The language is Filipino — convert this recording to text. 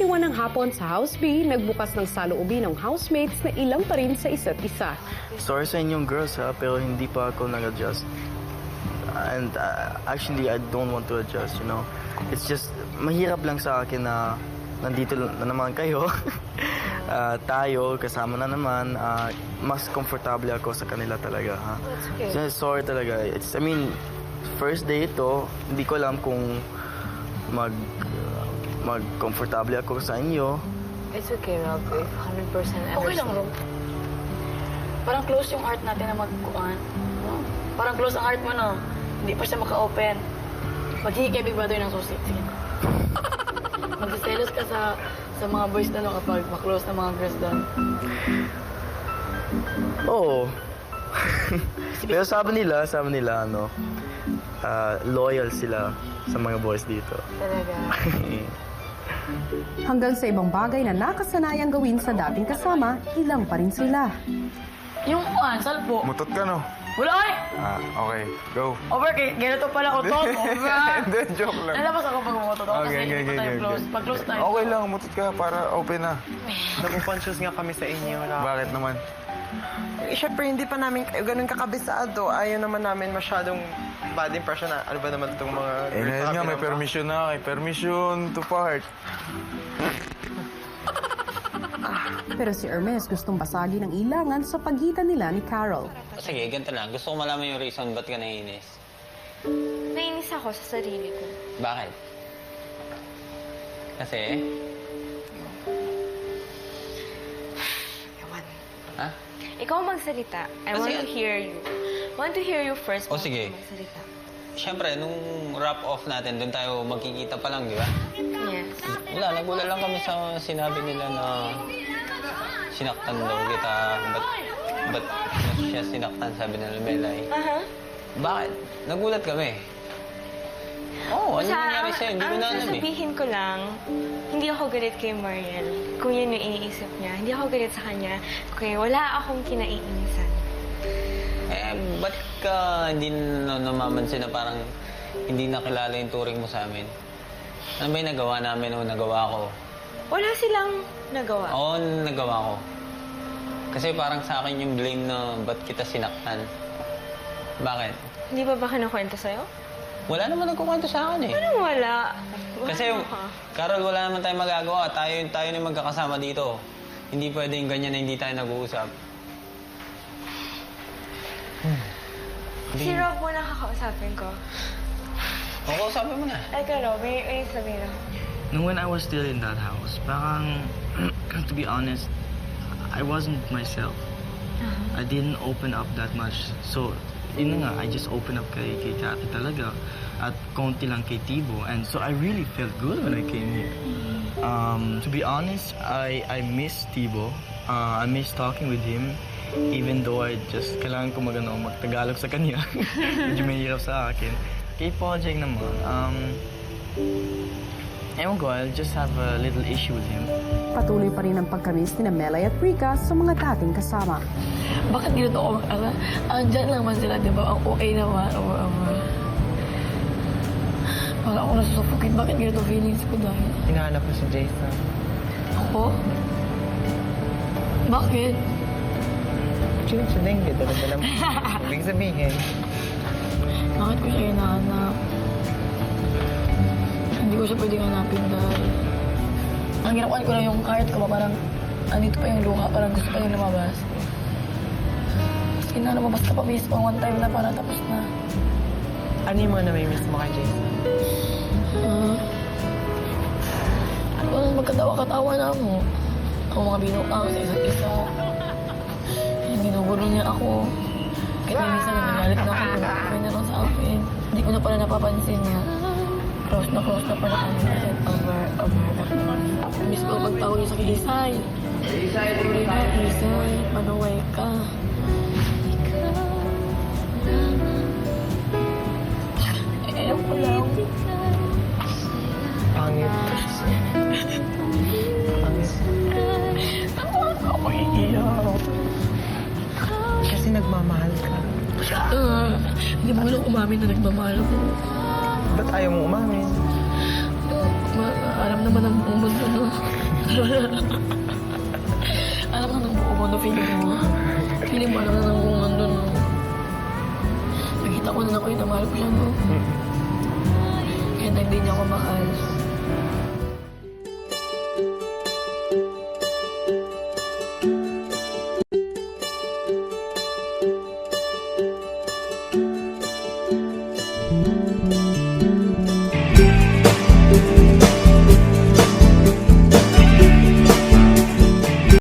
8:21 ng hapon sa House B, nagbukas ng saloobin ng housemates na ilang pa rin sa isa't isa. Sorry sa inyong girls ha, pero hindi pa ako nag-adjust. And actually, I don't want to adjust, you know. It's just, mahirap lang sa akin na nandito na naman kayo. Tayo, kasama na naman. Mas komportable ako sa kanila talaga, ha. Okay. So, sorry talaga. It's, I mean, first day ito, hindi ko alam kung mag-komportable ako sa inyo. It's okay, Rob. If 100% Okay lang, Rob. Parang close yung heart natin na magkuhan. No? Parang close ang heart mo, no? Hindi pa siya maka-open. Magiging kay Big Brother ng susi. Sige. Magsiselos ka sa mga boys doon kapag maklose na mga girls doon. Oo. Pero sabi nila, ano, loyal sila sa mga boys dito. Talaga. Hanggang sa ibang bagay na nakasanayang gawin sa dating kasama, ilang pa rin sila. Yung salpo. Mutot ka, no? Wala ay! Okay. Go. Over, ganito pala ko to. Over. Hindi, joke lang. Lalabas ako pag umuto to. Kasi hindi pa tayo close. Pag close tayo. Okay lang, mutot ka para open na. Nagpo-conscious nga kami sa inyo. Bakit naman? Siyempre, hindi pa namin ganun kakabisado. Ayaw naman namin masyadong bad impression na ano ba naman itong mga... Ngayon nga, may permission na. May permission to part. Pero si Hermes gustong basagin ang ilangan sa pagitan nila ni Carol. Sige, ganito lang. Gusto ko malaman yung reason ba't ka naiinis. Nainis ako sa sarili ko. Bakit? Kasi? Ewan. Ha? Ikaw magsalita. I want to hear you. Want to hear you first. O, sige. Magsalita. Siyempre, nung wrap-off natin, doon tayo magkikita pa lang, di ba? Yes. Wala, nagulat lang kami sa sinabi nila na sinaktan daw kita. Ba't mo siya sinaktan, sabi nila Melay. Bakit? Nagulat kami. Oo, ano nangyari sa'yo? Hindi ko na alam eh. Sasabihin ko lang, hindi ako galit kay Mariel. Kung yun yung iniisip niya. Hindi ako galit sa kanya. Okay, wala akong kinaiinisan. Ba't ka hindi namamansin na parang hindi nakilala yung turing mo sa amin? Ano ba yung nagawa namin o nagawa ko? Wala silang nagawa. Oo, nagawa ko. Kasi parang sa akin yung blame na ba't kita sinaktan. Bakit? Hindi ba kinukwento sa'yo? Wala naman nagkukwento sa akin eh. Anong wala? Kasi, Carol, wala naman tayong magagawa. Tayo na yung magkakasama dito. Hindi pwedeng ganyan na hindi tayo nag-uusap. Si Rob muna kakausapin ko. O, kausapin mo na. Ay, ka Rob, may sabihin ako. Nung when I was still in that house, parang, to be honest, I wasn't myself. I didn't open up that much. So, yun na nga, I just opened up kay Cathy talaga. At konti lang kay Tibo. And so I really felt good when I came here. To be honest, I miss Tibo. I miss talking with him. Even though I just kailangan ko mag-Tagalog sa kanya. Medyo mahirap sa akin. Kay Pojeng naman, ewan ko, I'll just have a little issue with him. Patuloy pa rin ang pagkamis ni Melay at Rika sa mga dating kasama. Bakit ganito ako mag-ala? Andyan lang man sila, di ba? Ang OA naman. Pag ako nasusuffocate, bakit ganito feelings ko dahil? Hinahanap ko si Jason. Ako? Bakit? Sinusunod kita na naman. Ibig sabihin. Bakit ko siya hinahanap? Hindi ko siya pwedeng hanapin dahil... Ang ginakuan ko lang yung heart ko, parang andito pa yung luha, parang gusto pa yung lumabas. Kasi na lumabas ka pa mismo one time na para tapos na. Ano yung mga namimiss mo kay Jason? Ano magkatawa-katawa na ako. Ang mga binuang sa isa't isa. Yung ginugulo niya ako. Kahit minsan nagagalit na ako. Gawin na lang sa akin. Hindi ko na pala napapansin niya. Close na pala kami. Over. Miss ko pagtawag niya sa Isay. Sorry na, Isay. Manuway ka. Ewan ko lang. Pangit. Ako iiyak. Kasi nagmamahal ka. Hindi mo lang umamin na nagmamahal ko. Ba't ayaw mo umamin? alam naman ng buong mundo, no? Alam na ng buong mundo, feeling mo. Feeling mo alam na ng buong mundo, no? Nakita ko na ako yung namahal ko siya, no? Kaya hindi niya ako mahal.